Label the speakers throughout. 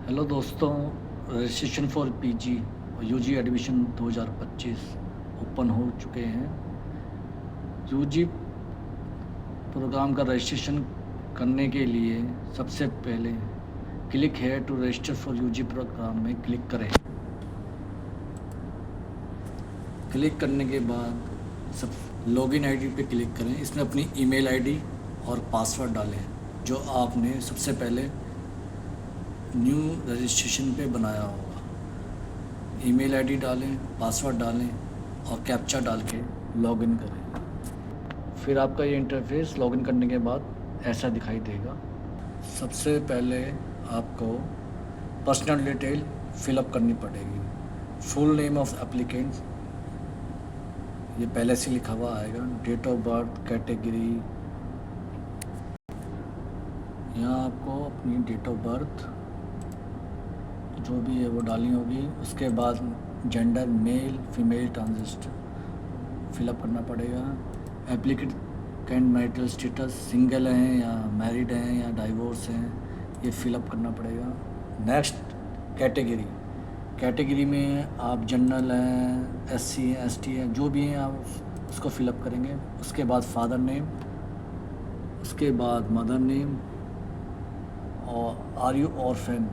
Speaker 1: Hello दोस्तों, registration for PG और UG admission 2025 open हो चुके हैं। यूजी प्रोग्राम का रजिस्ट्रेशन करने के लिए सबसे पहले क्लिक है to register for UG program में क्लिक करें। क्लिक करने के बाद सब लॉगिन आईडी पे क्लिक करें। इसमें अपनी ईमेल आईडी और पासवर्ड डालें जो आपने सबसे पहले न्यू रजिस्ट्रेशन पे बनाया होगा। ईमेल आईडी डालें, पासवर्ड डालें और कैप्चा डाल के लॉगिन करें। फिर आपका ये इंटरफेस लॉगिन करने के बाद ऐसा दिखाई देगा। सबसे पहले आपको पर्सनल डिटेल फिलअप करनी पड़ेगी। फुल नेम ऑफ एप्लीकेंट ये पहले से लिखा हुआ आएगा। डेट ऑफ बर्थ, कैटेगरी, यहाँ आपको अपनी डेट ऑफ बर्थ जो भी है वो डालनी होगी। उसके बाद gender male female transistor fill up करना पड़ेगा। एप्लीकेंट मैरिटल स्टेटस सिंगल हैं या मैरिड हैं या डाइवोर्स हैं, ये फिलअप करना पड़ेगा। नेक्स्ट कैटेगरी में आप जनरल हैं, एससी हैं, एसटी हैं, जो भी हैं आप उसको फिलअप करेंगे। उसके बाद फादर नेम, उसके बाद मदर नेम और आर यू ऑर्फन।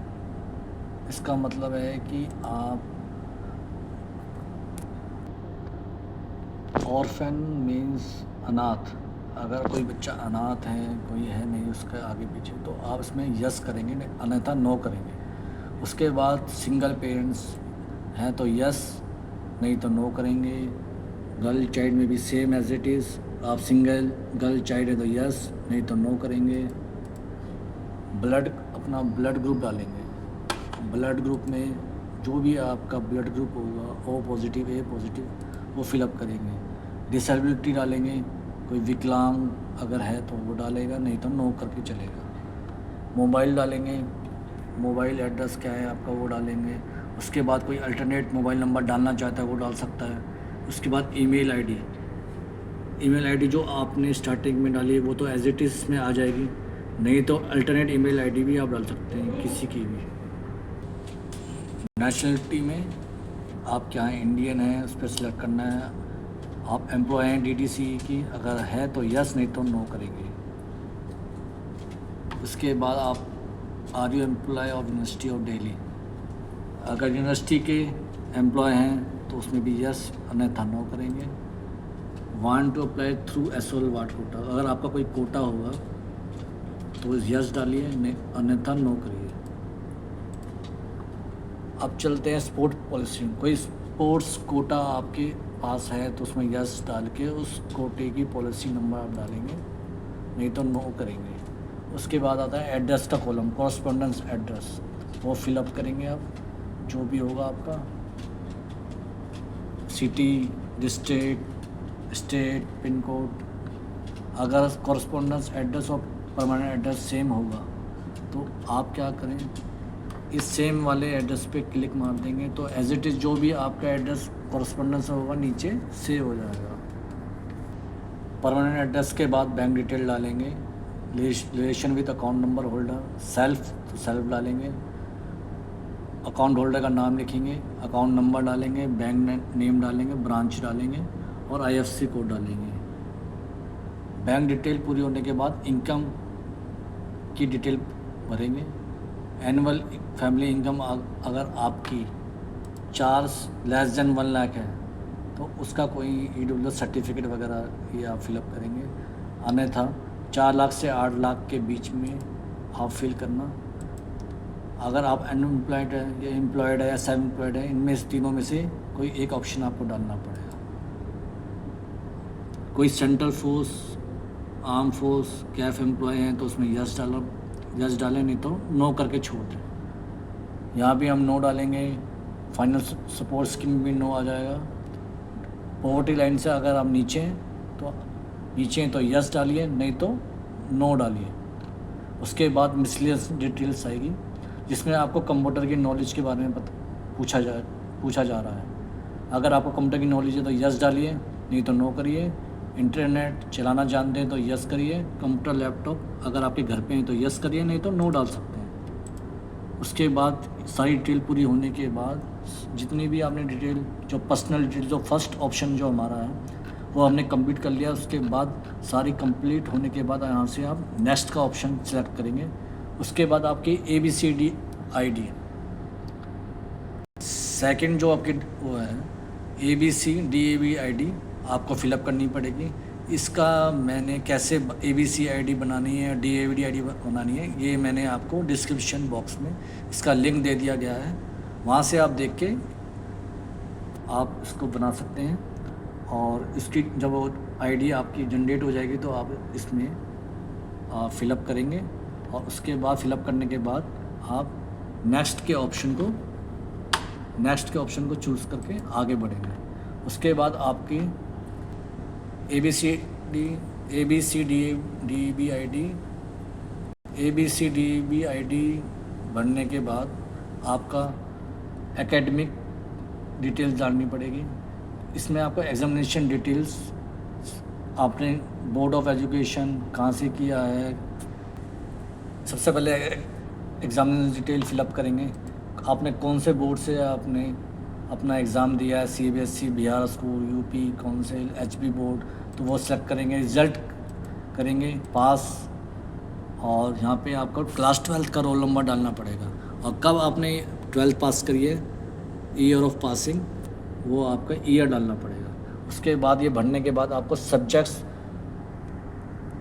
Speaker 1: इसका मतलब है कि आप ऑर्फन मीन्स अनाथ। अगर कोई बच्चा अनाथ है, कोई है नहीं उसके आगे पीछे, तो आप इसमें यस करेंगे, नहीं अन्यथा नो करेंगे। उसके बाद सिंगल पेरेंट्स हैं तो यस, नहीं तो नो करेंगे। गर्ल चाइल्ड में भी सेम एज इट इज़, आप सिंगल गर्ल चाइल्ड है तो यस, नहीं तो नो करेंगे। अपना ब्लड ग्रुप डालेंगे। ब्लड ग्रुप में जो भी आपका ब्लड ग्रुप होगा, ओ पॉजिटिव, ए पॉजिटिव, वो फिलअप करेंगे। डिसेबिलिटी डालेंगे, कोई विकलांग अगर है तो वो डालेगा, नहीं तो नो करके चलेगा। मोबाइल डालेंगे, मोबाइल एड्रेस क्या है आपका वो डालेंगे। उसके बाद कोई अल्टरनेट मोबाइल नंबर डालना चाहता है वो डाल सकता है। उसके बाद ईमेल आईडी जो आपने स्टार्टिंग में डाली है वो तो एज इट इज़ में आ जाएगी, नहीं तो अल्टरनेट ईमेल आईडी भी आप डाल सकते हैं, किसी की भी। नेशनलिटी में आप क्या हैं, इंडियन हैं, उस पर सिलेक्ट करना है। आप एम्प्लॉय हैं डीडीसी की, अगर है तो यस, नहीं तो नो करेंगे। उसके बाद आप are you employ of university of Delhi, अगर यूनिवर्सिटी के एम्प्लॉय हैं तो उसमें भी यस, अन्यथा नो करेंगे। Want to apply through SOL what quota, अगर आपका कोई कोटा होगा तो यस डालिए, अन्यथा नो करिए। अब चलते हैं स्पोर्ट पॉलिसी। कोई स्पोर्ट्स कोटा आपके पास है तो उसमें यस डाल के उस कोटे की पॉलिसी नंबर आप डालेंगे, नहीं तो नो करेंगे। उसके बाद आता है एड्रेस का कॉलम, कॉरस्पॉन्डेंस एड्रेस, वो फिलअप करेंगे आप, जो भी होगा आपका, city, district, state, pin code. अगर कॉरस्पॉन्डेंस एड्रेस और परमानेंट एड्रेस सेम होगा तो आप क्या करें, इस सेम वाले एड्रेस पे क्लिक मार देंगे तो एज इट इज़ जो भी आपका एड्रेस कॉरस्पॉन्डेंस होगा नीचे सेव हो जाएगा। परमानेंट एड्रेस के बाद बैंक डिटेल डालेंगे। Relation with account number holder, self तो सेल्फ डालेंगे। अकाउंट होल्डर का नाम लिखेंगे, अकाउंट नंबर डालेंगे, बैंक नेम डालेंगे, ब्रांच डालेंगे और आईएफएससी कोड डालेंगे। बैंक डिटेल पूरी होने के बाद इनकम की डिटेल भरेंगे। एनुअल फैमिली इनकम अगर आपकी 4 लेस देन 1 लाख है तो उसका कोई ईडब्ल्यूएस सर्टिफिकेट वगैरह ये आप फिलअप करेंगे, अन्यथा 4 लाख से 8 लाख के बीच में आप फिल करना। अगर आप अनएम्प्लॉयड है या एम्प्लॉयड है या सेल्फ एम्प्लॉयड है, इनमें से तीनों में से कोई एक ऑप्शन आपको डालना पड़ेगा। कोई सेंट्रल फोर्स, आर्म फोर्स, कैफ एम्प्लॉय हैं तो उसमें यस डालें, नहीं तो नो करके छोड़ दें। यहाँ भी हम नो डालेंगे। फाइनल सपोर्ट स्कीम भी नो आ जाएगा। पॉवर्टी लाइन से अगर आप नीचे हैं तो यस डालिए, नहीं तो नो डालिए। उसके बाद मिसलेनियस डिटेल्स आएगी जिसमें आपको कंप्यूटर की नॉलेज के बारे में पूछा जा रहा है। अगर आपको कंप्यूटर की नॉलेज है तो यस डालिए, नहीं तो नो करिए। इंटरनेट चलाना जानते हैं तो यस करिए। कंप्यूटर लैपटॉप अगर आपके घर पे हैं तो यस करिए, नहीं तो नो डाल सकते हैं। उसके बाद सारी डिटेल पूरी होने के बाद जितनी भी आपने डिटेल जो पर्सनल डिटेल जो फर्स्ट ऑप्शन जो हमारा है वो हमने कंप्लीट कर लिया। उसके बाद सारी कंप्लीट होने के बाद यहाँ से आप नेक्स्ट का ऑप्शन सेलेक्ट करेंगे। उसके बाद आपकी ABCD ID सेकंड जो आपकी वो है ABCD ID आपको फिलअप करनी पड़ेगी। इसका मैंने कैसे ABCD बनानी है DAVD बनानी है ये मैंने आपको डिस्क्रिप्शन बॉक्स में इसका लिंक दे दिया गया है, वहाँ से आप देख के आप इसको बना सकते हैं। और इसकी जब वो ID आपकी जनरेट हो जाएगी तो आप इसमें फिलअप करेंगे और उसके बाद फिलअप करने के बाद आप नेक्स्ट के ऑप्शन को चूज़ करके आगे बढ़ेंगे। उसके बाद आपकी ABCDB ID भरने के बाद आपका एकेडमिक डिटेल्स डालनी पड़ेगी। इसमें आपका एग्जामिनेशन डिटेल्स, आपने बोर्ड ऑफ एजुकेशन कहाँ से किया है, सबसे पहले एग्जामिनेशन डिटेल फिलअप करेंगे। आपने कौन से बोर्ड से आपने अपना एग्ज़ाम दिया है, CBSE, Bihar school, UP council, HB board, तो वो सेलेक्ट करेंगे। रिज़ल्ट करेंगे पास, और यहाँ पे आपको क्लास 12 का रोल नंबर डालना पड़ेगा और कब आपने 12th पास करी है, ईयर ऑफ पासिंग, वो आपका ईयर डालना पड़ेगा। उसके बाद ये भरने के बाद आपको सब्जेक्ट्स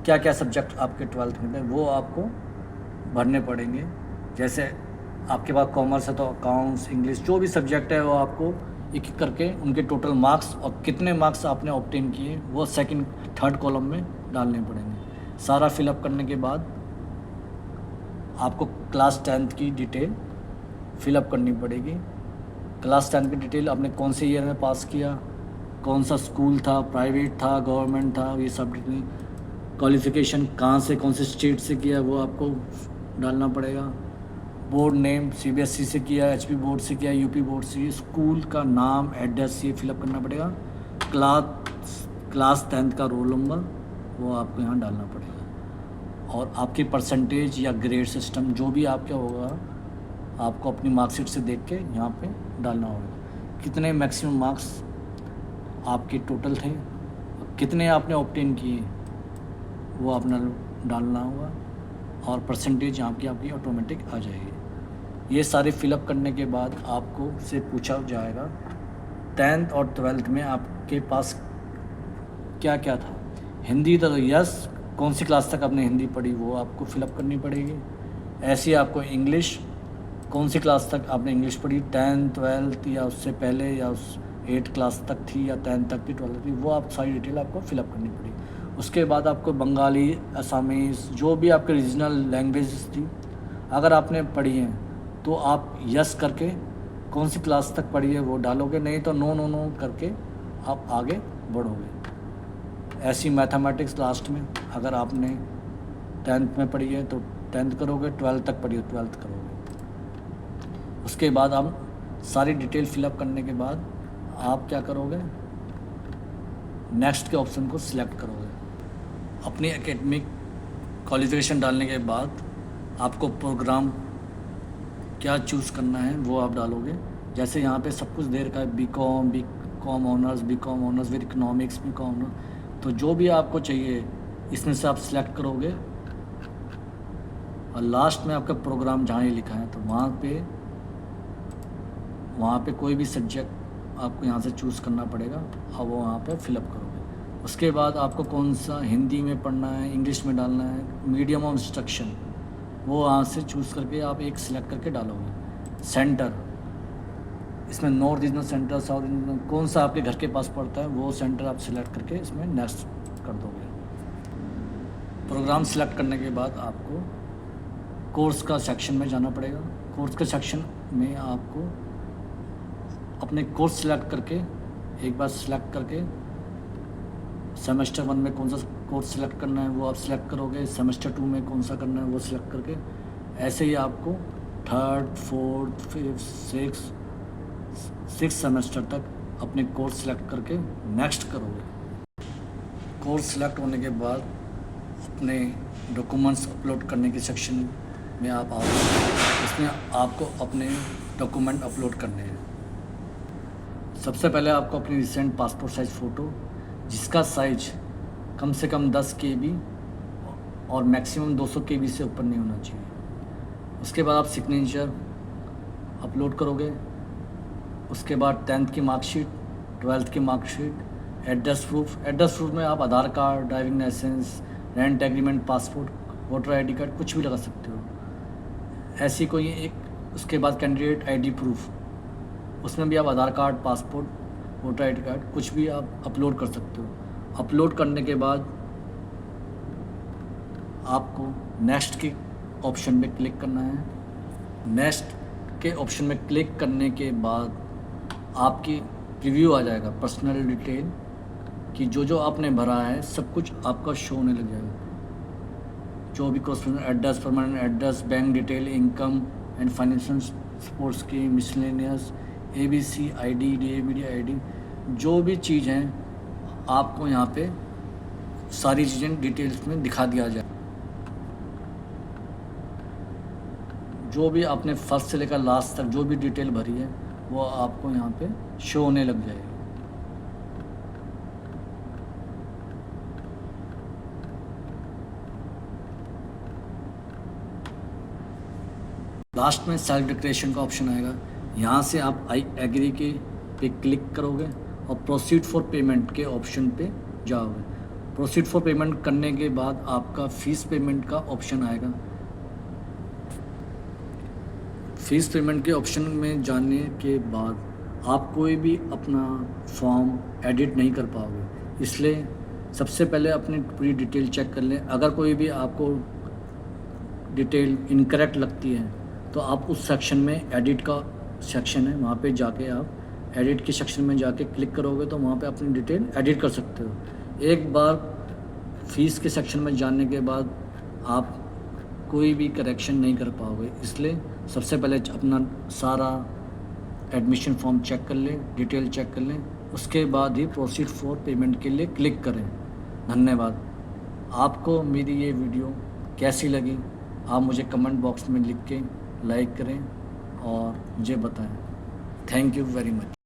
Speaker 1: क्या क्या सब्जेक्ट आपके 12th में थे वो आपको भरने पड़ेंगे। जैसे आपके पास कॉमर्स है तो अकाउंट्स, इंग्लिश, जो भी सब्जेक्ट है वो आपको एक एक करके उनके टोटल मार्क्स और कितने मार्क्स आपने ऑब्टेन किए वो सेकंड थर्ड कॉलम में डालने पड़ेंगे। सारा फिलअप करने के बाद आपको क्लास 10th की डिटेल फिलअप करनी पड़ेगी। क्लास 10th की डिटेल आपने कौन से ईयर में पास किया, कौन सा स्कूल था, प्राइवेट था, गवर्नमेंट था, ये सब डिटेल, क्वालिफ़िकेशन कहाँ से कौन से स्टेट से किया वो आपको डालना पड़ेगा। बोर्ड नेम CBSE से किया, HB बोर्ड से किया, UP बोर्ड से, स्कूल का नाम, एड्रेस, ये फिलअप करना पड़ेगा। क्लास 10th का रोल नंबर वो आपको यहाँ डालना पड़ेगा। और आपकी परसेंटेज या ग्रेड सिस्टम जो भी आपका होगा आपको अपनी मार्कशीट से देख के यहाँ पे डालना होगा। कितने मैक्सिमम मार्क्स आपके टोटल थे, कितने आपने ऑब्टेन किए वो अपना डालना होगा, और परसेंटेज यहाँ की आपकी ऑटोमेटिक आ जाएगी। ये सारे फिलअप करने के बाद आपको से पूछा जाएगा 10th और 12th में आपके पास क्या क्या था। हिंदी तो यस, कौन सी क्लास तक आपने हिंदी पढ़ी वो आपको फिलअप करनी पड़ेगी। ऐसे आपको इंग्लिश, कौन सी क्लास तक आपने इंग्लिश पढ़ी, 10th 12th या उससे पहले, या उस 8th क्लास तक थी या 10th तक थी, 12th थी, वो आप सारी डिटेल आपको फिलअप करनी पड़ेगी। उसके बाद आपको बंगाली, असामीज़, जो भी आपके रीजनल लैंग्वेजेस थी अगर आपने पढ़ी हैं तो आप यस करके कौन सी क्लास तक पढ़ी है वो डालोगे, नहीं तो नो नो नो करके आप आगे बढ़ोगे। ऐसी मैथमेटिक्स लास्ट में अगर आपने 10th में पढ़ी है तो 10th करोगे, 12th तक पढ़ी हो 12th करोगे। उसके बाद आप सारी डिटेल फिलअप करने के बाद आप क्या करोगे, नेक्स्ट के ऑप्शन को सिलेक्ट करोगे। अपनी एकेडमिक क्वालिफ़िकेशन डालने के बाद आपको प्रोग्राम क्या चूज़ करना है वो आप डालोगे। जैसे यहाँ पे सब कुछ दे रखा है, BCom honours with economics, BCom honours, तो जो भी आपको चाहिए इसमें से आप सिलेक्ट करोगे और लास्ट में आपका प्रोग्राम जहाँ ही लिखा है तो वहाँ पे कोई भी सब्जेक्ट आपको यहाँ से चूज़ करना पड़ेगा और वो वहाँ पे फिलअप करोगे। उसके बाद आपको कौन सा हिंदी में पढ़ना है, इंग्लिश में डालना है, मीडियम ऑफ इंस्ट्रक्शन, वो वहाँ से चूज़ करके आप एक सिलेक्ट करके डालोगे। सेंटर, इसमें north regional centre, south regional, कौन सा आपके घर के पास पड़ता है वो सेंटर आप सिलेक्ट करके इसमें नेक्स्ट कर दोगे। प्रोग्राम सिलेक्ट करने के बाद आपको कोर्स का सेक्शन में जाना पड़ेगा। कोर्स के सेक्शन में आपको अपने कोर्स सिलेक्ट करके एक बार सिलेक्ट करके सेमेस्टर 1 में कौन सा कोर्स सिलेक्ट करना है वो आप सिलेक्ट करोगे, सेमेस्टर 2 में कौन सा करना है वो सिलेक्ट करके ऐसे ही आपको 3rd 4th 5th 6th semester तक अपने कोर्स सिलेक्ट करके नेक्स्ट करोगे। कोर्स सिलेक्ट होने के बाद अपने डॉक्यूमेंट्स अपलोड करने के सेक्शन में आप आओगे। इसमें आपको अपने डॉक्यूमेंट अपलोड करने हैं। सबसे पहले आपको अपनी रिसेंट पासपोर्ट साइज़ फ़ोटो जिसका साइज कम से कम 10 KB और मैक्सिमम 200 KB से ऊपर नहीं होना चाहिए। उसके बाद आप सिग्नेचर अपलोड करोगे। उसके बाद 10th की मार्कशीट, 12th की मार्कशीट, एड्रेस प्रूफ में आप Aadhaar card, driving licence, rent agreement, passport, voter ID card कुछ भी लगा सकते हो। ऐसी कोई एक, उसके बाद कैंडिडेट ID प्रूफ, उसमें भी आप Aadhaar card, passport, voter ID card कुछ भी आप अपलोड कर सकते हो। अपलोड करने के बाद आपको नेक्स्ट के ऑप्शन में क्लिक करना है। नेक्स्ट के ऑप्शन में क्लिक करने के बाद आपकी प्रीव्यू आ जाएगा पर्सनल डिटेल कि जो आपने भरा है सब कुछ आपका शो होने लग जाएगा। जो भी correspondent address, permanent address, bank detail, income and financial support scheme, miscellaneous, ABC ID, DABD ID, जो भी चीज़ हैं आपको यहाँ पे सारी चीज़ें डिटेल्स में दिखा दिया जाए। जो भी आपने फर्स्ट से लेकर लास्ट तक जो भी डिटेल भरी है वो आपको यहाँ पे शो होने लग जाएगी। लास्ट में सेल्फ डिक्लेरेशन का ऑप्शन आएगा। यहाँ से आप आई एग्री के पे क्लिक करोगे और प्रोसीड फॉर पेमेंट के ऑप्शन पे जाओगे। प्रोसीड फॉर पेमेंट करने के बाद आपका फ़ीस पेमेंट का ऑप्शन आएगा। फ़ीस पेमेंट के ऑप्शन में जाने के बाद आप कोई भी अपना फॉर्म एडिट नहीं कर पाओगे, इसलिए सबसे पहले अपनी पूरी डिटेल चेक कर लें। अगर कोई भी आपको डिटेल इनकरेक्ट लगती है तो आप उस सेक्शन में एडिट का सेक्शन है, वहाँ पे जाके आप एडिट के सेक्शन में जाके क्लिक करोगे तो वहाँ पे अपनी डिटेल एडिट कर सकते हो। एक बार फ़ीस के सेक्शन में जाने के बाद आप कोई भी करेक्शन नहीं कर पाओगे, इसलिए सबसे पहले अपना सारा एडमिशन फॉर्म चेक कर लें, डिटेल चेक कर लें, उसके बाद ही प्रोसीड फॉर पेमेंट के लिए क्लिक करें। धन्यवाद। आपको मेरी ये वीडियो कैसी लगी आप मुझे कमेंट बॉक्स में लिख के लाइक करें और मुझे बताएं। Thank you very much.